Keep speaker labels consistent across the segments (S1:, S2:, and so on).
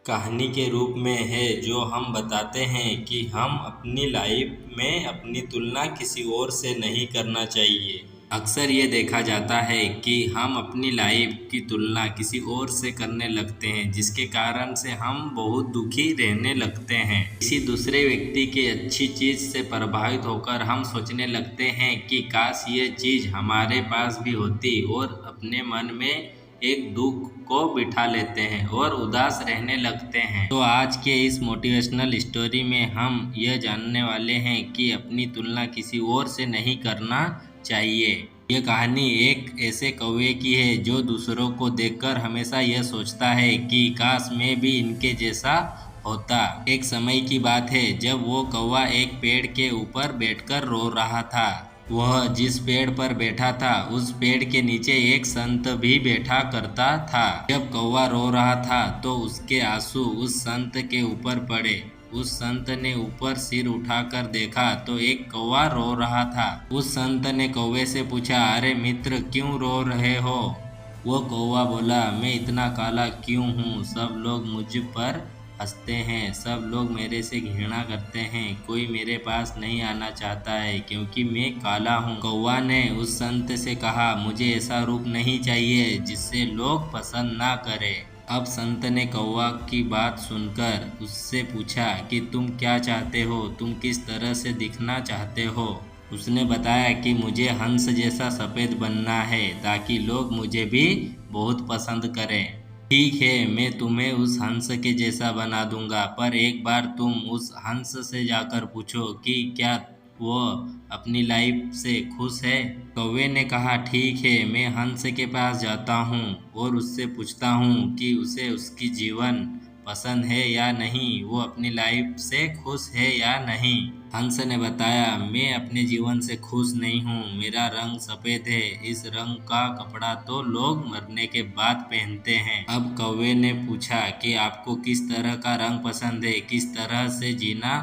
S1: कहानी के रूप में है जो हम बताते हैं कि हम अपनी लाइफ में अपनी तुलना किसी और से नहीं करना चाहिए। अक्सर ये देखा जाता है कि हम अपनी लाइफ की तुलना किसी और से करने लगते हैं, जिसके कारण से हम बहुत दुखी रहने लगते हैं। किसी दूसरे व्यक्ति की अच्छी चीज़ से प्रभावित होकर हम सोचने लगते हैं कि काश ये चीज़ हमारे पास भी होती, और अपने मन में एक दुख को बिठा लेते हैं और उदास रहने लगते हैं। तो आज के इस मोटिवेशनल स्टोरी में हम यह जानने वाले हैं कि अपनी तुलना किसी और से नहीं करना चाहिए। यह कहानी एक ऐसे कौवे की है जो दूसरों को देखकर हमेशा यह सोचता है कि काश मैं भी इनके जैसा होता। एक समय की बात है जब वो कौवा एक पेड़ के ऊपर बैठकर रो रहा था। वह जिस पेड़ पर बैठा था उस पेड़ के नीचे एक संत भी बैठा करता था। जब कौवा रो रहा था तो उसके आंसू उस संत के ऊपर पड़े। उस संत ने ऊपर सिर उठाकर देखा तो एक कौवा रो रहा था। उस संत ने कौवे से पूछा, अरे मित्र, क्यों रो रहे हो? वो कौवा बोला, मैं इतना काला क्यों हूँ? सब लोग मुझ पर हंसते हैं, सब लोग मेरे से घृणा करते हैं, कोई मेरे पास नहीं आना चाहता है क्योंकि मैं काला हूँ। कौवा ने उस संत से कहा, मुझे ऐसा रूप नहीं चाहिए जिससे लोग पसंद ना करें। अब संत ने कौवा की बात सुनकर उससे पूछा कि तुम क्या चाहते हो, तुम किस तरह से दिखना चाहते हो? उसने बताया कि मुझे हंस जैसा सफ़ेद बनना है ताकि लोग मुझे भी बहुत पसंद करें। ठीक है, मैं तुम्हें उस हंस के जैसा बना दूंगा, पर एक बार तुम उस हंस से जाकर पूछो कि क्या वो अपनी लाइफ से खुश है। कौवे ने कहा, ठीक है, मैं हंस के पास जाता हूँ और उससे पूछता हूँ कि उसे उसकी जीवन पसंद है या नहीं, वो अपनी लाइफ से खुश है या नहीं। हंस ने बताया, मैं अपने जीवन से खुश नहीं हूँ, मेरा रंग सफ़ेद है, इस रंग का कपड़ा तो लोग मरने के बाद पहनते हैं। अब कौवे ने पूछा कि आपको किस तरह का रंग पसंद है, किस तरह से जीना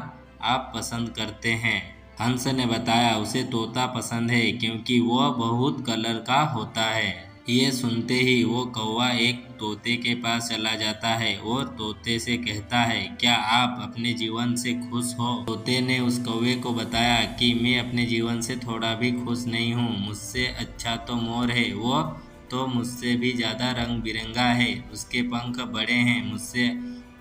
S1: आप पसंद करते हैं? हंस ने बताया, उसे तोता पसंद है क्योंकि वह बहुत कलर का होता है। ये सुनते ही वो कौवा एक तोते के पास चला जाता है और तोते से कहता है, क्या आप अपने जीवन से खुश हो? तोते ने उस कौवे को बताया कि मैं अपने जीवन से थोड़ा भी खुश नहीं हूँ, मुझसे अच्छा तो मोर है, वो तो मुझसे भी ज़्यादा रंग बिरंगा है, उसके पंख बड़े हैं, मुझसे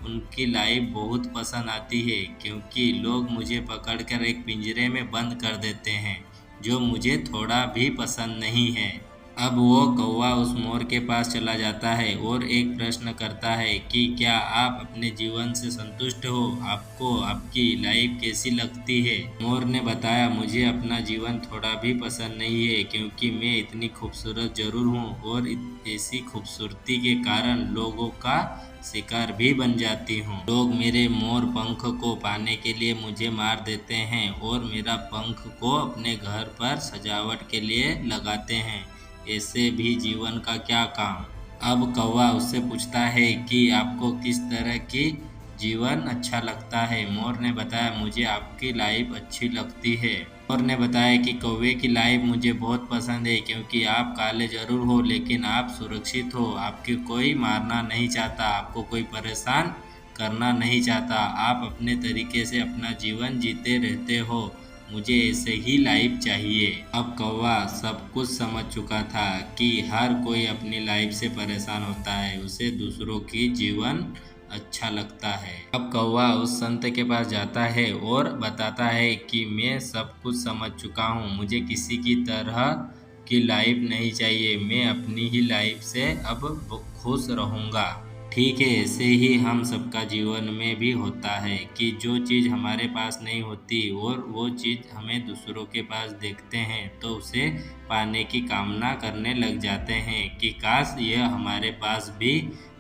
S1: उनकी लाइफ बहुत पसंद आती है क्योंकि लोग मुझे पकड़कर एक पिंजरे में बंद कर देते हैं, जो मुझे थोड़ा भी पसंद नहीं है। अब वो कौवा उस मोर के पास चला जाता है और एक प्रश्न करता है कि क्या आप अपने जीवन से संतुष्ट हो? आपको आपकी लाइफ कैसी लगती है? मोर ने बताया, मुझे अपना जीवन थोड़ा भी पसंद नहीं है क्योंकि मैं इतनी खूबसूरत जरूर हूँ और ऐसी खूबसूरती के कारण लोगों का शिकार भी बन जाती हूँ। लोग मेरे मोर पंख को पाने के लिए मुझे मार देते हैं और मेरा पंख को अपने घर पर सजावट के लिए लगाते हैं, ऐसे भी जीवन का क्या काम? अब कौवा उससे पूछता है कि आपको किस तरह की जीवन अच्छा लगता है? मोर ने बताया, मुझे आपकी लाइफ अच्छी लगती है। मोर ने बताया कि कौवे की लाइफ मुझे बहुत पसंद है क्योंकि आप काले जरूर हो लेकिन आप सुरक्षित हो, आपकी कोई मारना नहीं चाहता, आपको कोई परेशान करना नहीं चाहता, आप अपने तरीके से अपना जीवन जीते रहते हो, मुझे ऐसे ही लाइफ चाहिए। अब कौवा सब कुछ समझ चुका था कि हर कोई अपनी लाइफ से परेशान होता है, उसे दूसरों की जीवन अच्छा लगता है। अब कौवा उस संत के पास जाता है और बताता है कि मैं सब कुछ समझ चुका हूँ, मुझे किसी की तरह की लाइफ नहीं चाहिए, मैं अपनी ही लाइफ से अब खुश रहूँगा। ठीक है, ऐसे ही हम सबका जीवन में भी होता है कि जो चीज़ हमारे पास नहीं होती और वो चीज़ हमें दूसरों के पास देखते हैं तो उसे पाने की कामना करने लग जाते हैं कि काश यह हमारे पास भी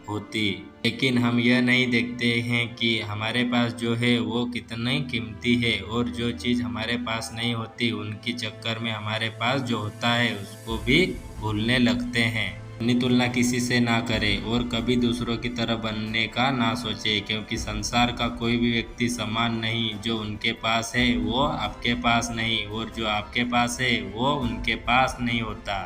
S1: होती। लेकिन हम यह नहीं देखते हैं कि हमारे पास जो है वो कितनी कीमती है और जो चीज़ हमारे पास नहीं होती उनकी चक्कर में हमारे पास जो होता है उसको भी भूलने लगते हैं। अपनी तुलना किसी से ना करें और कभी दूसरों की तरह बनने का ना सोचें क्योंकि संसार का कोई भी व्यक्ति समान नहीं, जो उनके पास है वो आपके पास नहीं और जो आपके पास है वो उनके पास नहीं होता।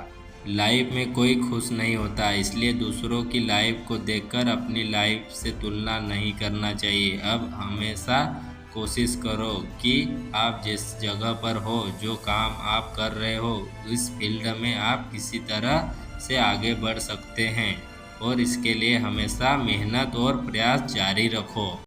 S1: लाइफ में कोई खुश नहीं होता, इसलिए दूसरों की लाइफ को देखकर अपनी लाइफ से तुलना नहीं करना चाहिए। अब हमेशा कोशिश करो कि आप जिस जगह पर हो, जो काम आप कर रहे हो, इस फील्ड में आप किसी तरह से आगे बढ़ सकते हैं और इसके लिए हमेशा मेहनत और प्रयास जारी रखो।